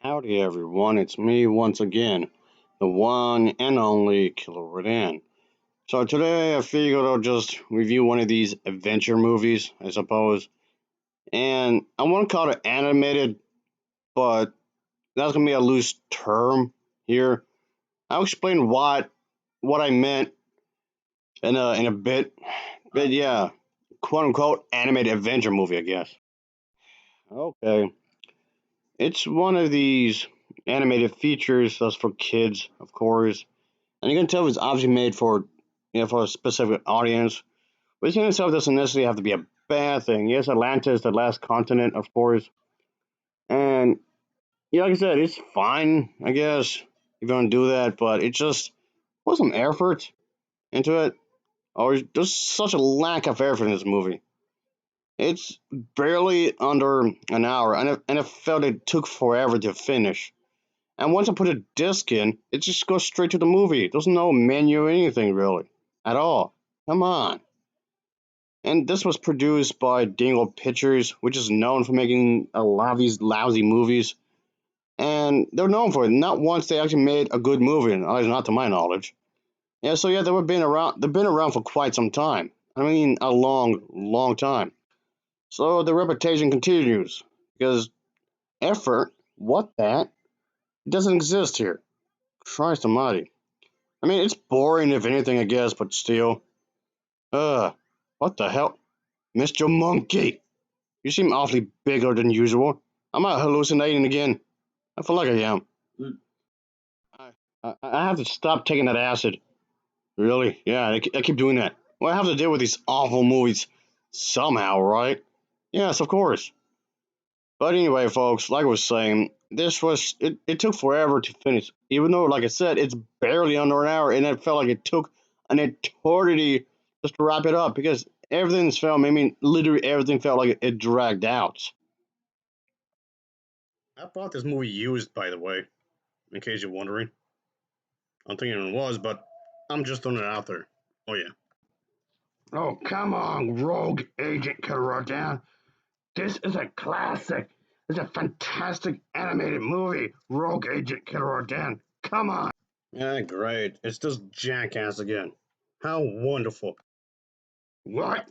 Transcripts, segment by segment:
Howdy everyone, it's me once again, the one and only Killer Rodan. So today I figured I'll just review one of these adventure movies, I suppose. And I want to call it animated, but that's gonna be a loose term here. I'll explain what I meant in a bit. But yeah, quote unquote animated adventure movie, I guess. Okay. It's one of these animated features that's for kids, of course. And you can tell it's obviously made for for a specific audience. But in itself doesn't necessarily have to be a bad thing. Yes, Atlantis, the last continent, of course. And yeah, like I said, it's fine, I guess, if you want to do that, but it just put some effort into it. Or there's such a lack of effort in this movie. It's barely under an hour, and it felt it took forever to finish. And once I put a disc in, it just goes straight to the movie. There's no menu or anything really, at all. Come on. And this was produced by Dingle Pictures, which is known for making a lot of these lousy movies. And they're known for it. Not once they actually made a good movie, at least not to my knowledge. Yeah, so yeah, they've been around. They've been around for quite some time. I mean, a long, long time. So the reputation continues because effort, what that, doesn't exist here. Christ Almighty. I mean, it's boring if anything, I guess, but still. What the hell? Mr. Monkey, you seem awfully bigger than usual. Am I hallucinating again? I feel like I am. I, I have to stop taking that acid. Really? Yeah, I keep doing that. Well, I have to deal with these awful movies somehow, right? Yes, of course. But anyway, folks, like I was saying, it took forever to finish. Even though, like I said, it's barely under an hour, and it felt like it took an eternity just to wrap it up because everything's film. I mean, literally everything felt like it dragged out. I thought this movie used, by the way, in case you're wondering. I'm thinking it was, but I'm just throwing it out there. Oh yeah. Oh, come on, Rogue Agent Karadan. This is a classic. It's a fantastic animated movie, Rogue Agent Karadan. Come on. Yeah, great. It's just Jackass again. How wonderful. What?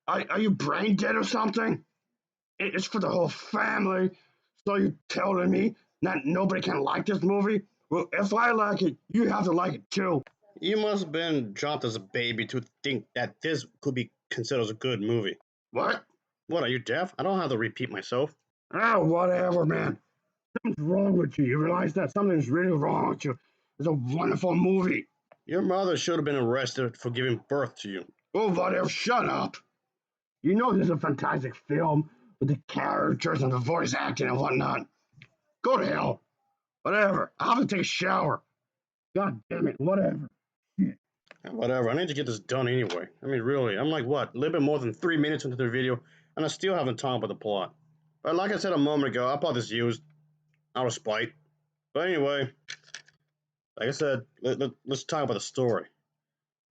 Are you brain dead or something? It's for the whole family. So you telling me that nobody can like this movie? Well, if I like it, you have to like it too. You must have been dropped as a baby to think that this could be considered as a good movie. What? What, are you deaf? I don't have to repeat myself. Oh, whatever, man. Something's wrong with you. You realize that something's really wrong with you. It's a wonderful movie. Your mother should have been arrested for giving birth to you. Oh, whatever. Shut up. You know this is a fantastic film with the characters and the voice acting and whatnot. Go to hell. Whatever. I'll have to take a shower. God damn it. Whatever. Shit. Whatever. I need to get this done anyway. I mean, really. I'm like, what? A little bit more than 3 minutes into the video, and I still haven't talked about the plot. But like I said a moment ago, I thought this used out of spite. But anyway, like I said, let's talk about the story.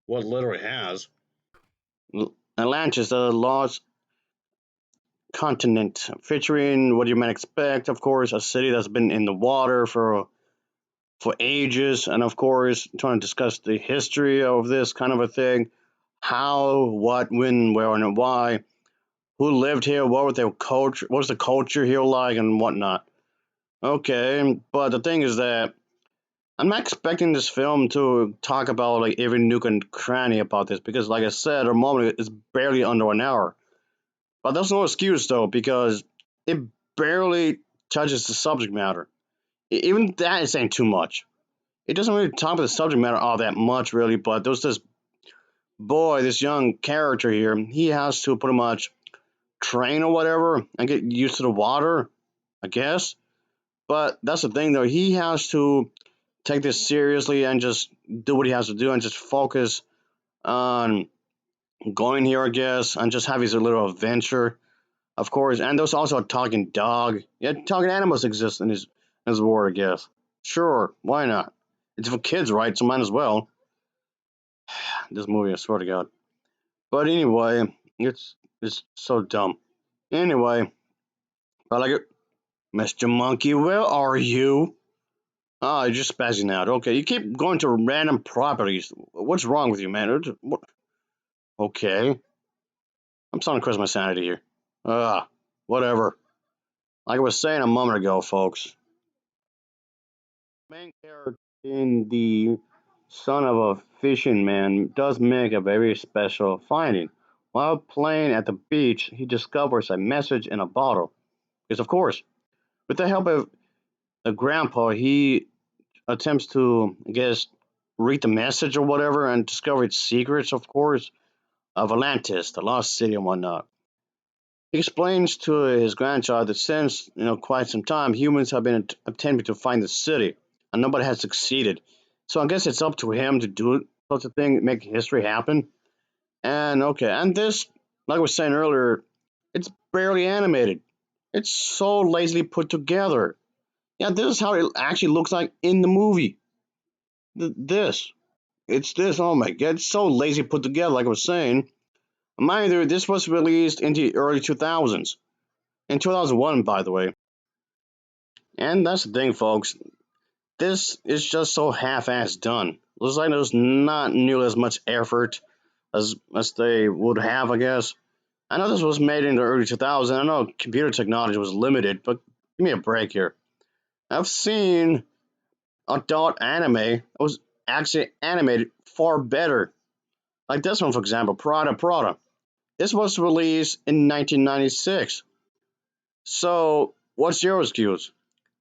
What it literally has. Atlantis, the lost continent, featuring what you might expect, of course, a city that's been in the water for ages, and of course, trying to discuss the history of this kind of a thing, how, what, when, where, and why, who lived here, what was their culture, what was the culture here like, and whatnot. Okay, but the thing is that I'm not expecting this film to talk about like every nook and cranny about this because, like I said a moment ago, it's barely under an hour. But that's no excuse though, because it barely touches the subject matter. Even that is saying too much. It doesn't really talk about the subject matter all that much, really. But there's this boy, this young character here. He has to pretty much train or whatever and get used to the water, I guess. But that's the thing, though. He has to take this seriously and just do what he has to do and just focus on going here, I guess, and just have his little adventure, of course. And there's also a talking dog. Yeah, talking animals exist in his world, I guess. Sure, why not? It's for kids, right? So might as well. This movie, I swear to God. But anyway, it's so dumb. Anyway, I like it. Mr. Monkey, where are you? Oh, you're just spazzing out. Okay, you keep going to random properties. What's wrong with you, man? Okay, I'm starting to question my sanity here. Whatever. Like I was saying a moment ago, folks. Main character in the son of a fishing man does make a very special finding. While playing at the beach, he discovers a message in a bottle. Because, of course, with the help of a grandpa, he attempts to, I guess, read the message or whatever and discover its secrets, of course, of Atlantis, the lost city and whatnot. He explains to his grandchild that since quite some time, humans have been attempting to find the city, and nobody has succeeded. So I guess it's up to him to do such a thing, make history happen. And okay, and this, like I was saying earlier, it's barely animated. It's so lazily put together. Yeah, this is how it actually looks like in the movie. This, it's this. Oh my god, it's so lazy put together. Like I was saying, mind you, this was released in the early 2000s. In 2001, by the way. And that's the thing, folks. This is just so half-assed done. Looks like there's not nearly as much effort as they would have, I guess. I know this was made in the early 2000s. I know computer technology was limited, but give me a break here. I've seen adult anime that was actually animated far better. Like this one, for example, Prada Prada. This was released in 1996. So, what's your excuse?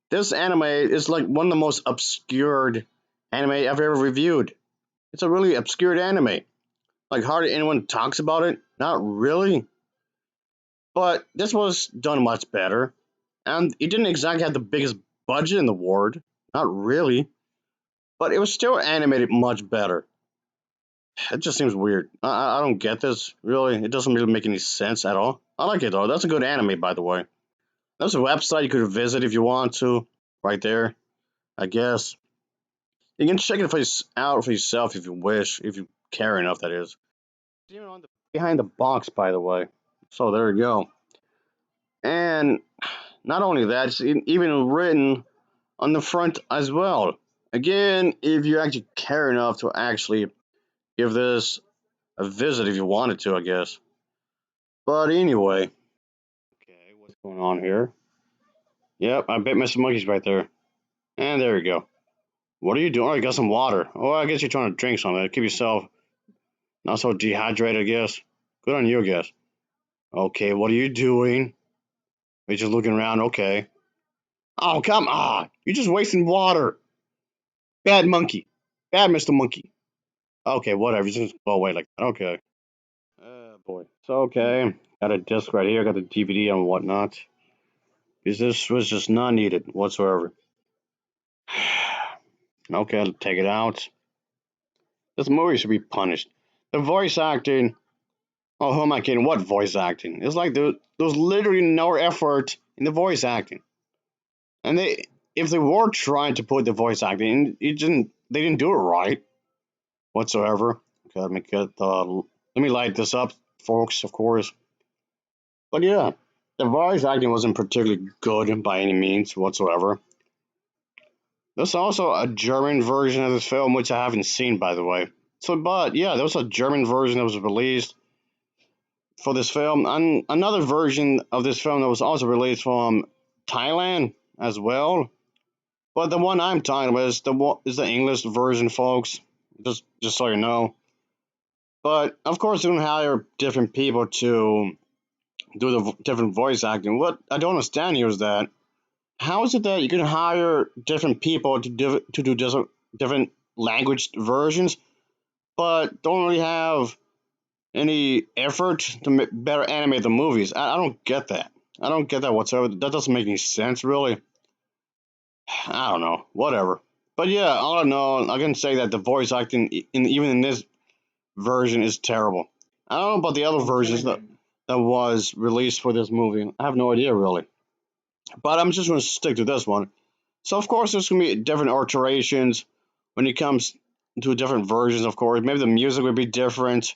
This anime is like one of the most obscured anime I've ever reviewed. It's a really obscured anime. Like hardly anyone talks about it. Not really. But this was done much better. And it didn't exactly have the biggest budget in the world. Not really. But it was still animated much better. It just seems weird. I don't get this, really. It doesn't really make any sense at all. I like it though. That's a good anime, by the way. There's a website you could visit if you want to. Right there, I guess. You can check it out for yourself if you wish, if you care enough, that is. Even on the behind the box, by the way. So there you go. And not only that, it's even written on the front as well. Again, if you actually care enough to actually give this a visit, if you wanted to, I guess. But anyway, okay, what's going on here? Yep, I bet Mr. Monkey's right there. And there you go. What are you doing? Oh, you got some water. Oh, I guess you're trying to drink something. Keep yourself not so dehydrated, I guess. Good on you, I guess. Okay, what are you doing? You're just looking around, okay. Oh, come on. You're just wasting water. Bad monkey. Bad Mr. Monkey. Okay, whatever. You just go away like that. Okay. Boy. So, okay. Got a disc right here. Got the DVD and whatnot. Because this was just not needed whatsoever. Okay, I'll take it out. This movie should be punished. The voice acting. Oh, who am I kidding? What voice acting? It's like there was literally no effort in the voice acting. And if they were trying to put the voice acting in, they didn't do it right whatsoever. Okay, let me light this up, folks, of course. But yeah, the voice acting wasn't particularly good by any means whatsoever. There's also a German version of this film, which I haven't seen, by the way. So, but yeah, there was a German version that was released for this film, and another version of this film that was also released from Thailand as well. But the one I'm talking about is the English version, folks. Just so you know. But of course, you can hire different people to do the different voice acting. What I don't understand here is that how is it that you can hire different people to do different language versions, but don't really have any effort to better animate the movies? I don't get that. I don't get that whatsoever. That doesn't make any sense, really. I don't know. Whatever. But yeah, all I know, I can say that the voice acting, even in this version, is terrible. I don't know about the other versions that was released for this movie. I have no idea, really. But I'm just going to stick to this one. So, of course, there's going to be different alterations when it comes to different versions, of course. Maybe the music would be different.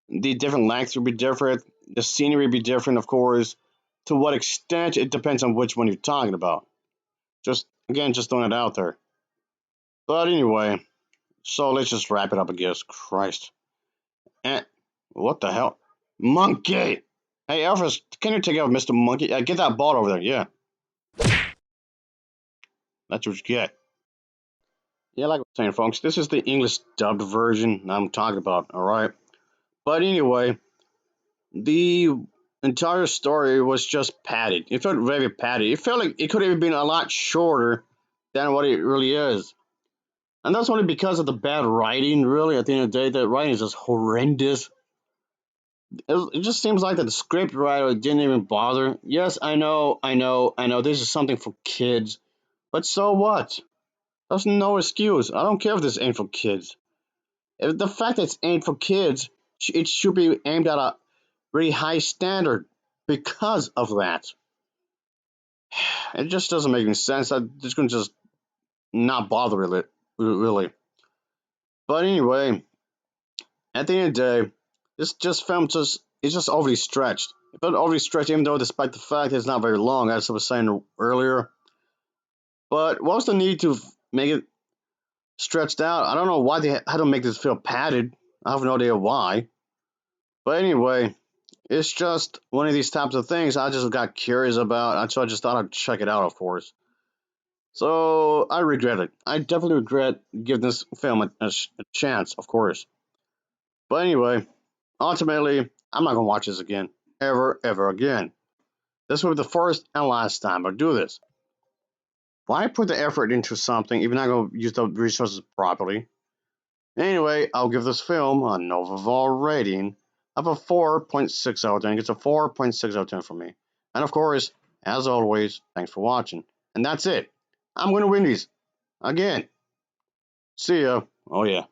The different lengths would be different. The scenery would be different, of course. to what extent, it depends on which one you're talking about. Just throwing it out there. But anyway, so let's just wrap it up, I guess. Christ. And what the hell? Monkey! Hey, Elvis, can you take care of Mr. Monkey? Get that ball over there, yeah. That's what you get. Yeah, like I was saying, folks, this is the English dubbed version I'm talking about, alright? But anyway, the entire story was just padded. It felt very padded. It felt like it could have been a lot shorter than what it really is. And that's only because of the bad writing, really. At the end of the day, the writing is just horrendous. It just seems like that the script writer didn't even bother. Yes, I know, this is something for kids. But so what? That's no excuse. I don't care if this ain't for kids. If the fact that it's aimed for kids, it should be aimed at a really high standard because of that. It just doesn't make any sense. I'm just going to just not bother with it, really. But anyway, at the end of the day, this just film just it's just overly stretched. It felt overly stretched, even though despite the fact it's not very long, as I was saying earlier. But what was the need to make it stretched out? I don't know why they had to make this feel padded. I have no idea why. But anyway, it's just one of these types of things I just got curious about, so I just thought I'd check it out, of course. So I regret it. I definitely regret giving this film a chance, of course. But anyway, ultimately, I'm not gonna watch this again, ever again. This will be the first and last time I do this. Why put the effort into something if you're not gonna use the resources properly? Anyway, I'll give this film a Novaval rating of a 4.6 out of 10. It's a 4.6 out of 10 for me. And of course, as always, thanks for watching. And that's it. I'm gonna win these. Again. See ya. Oh yeah.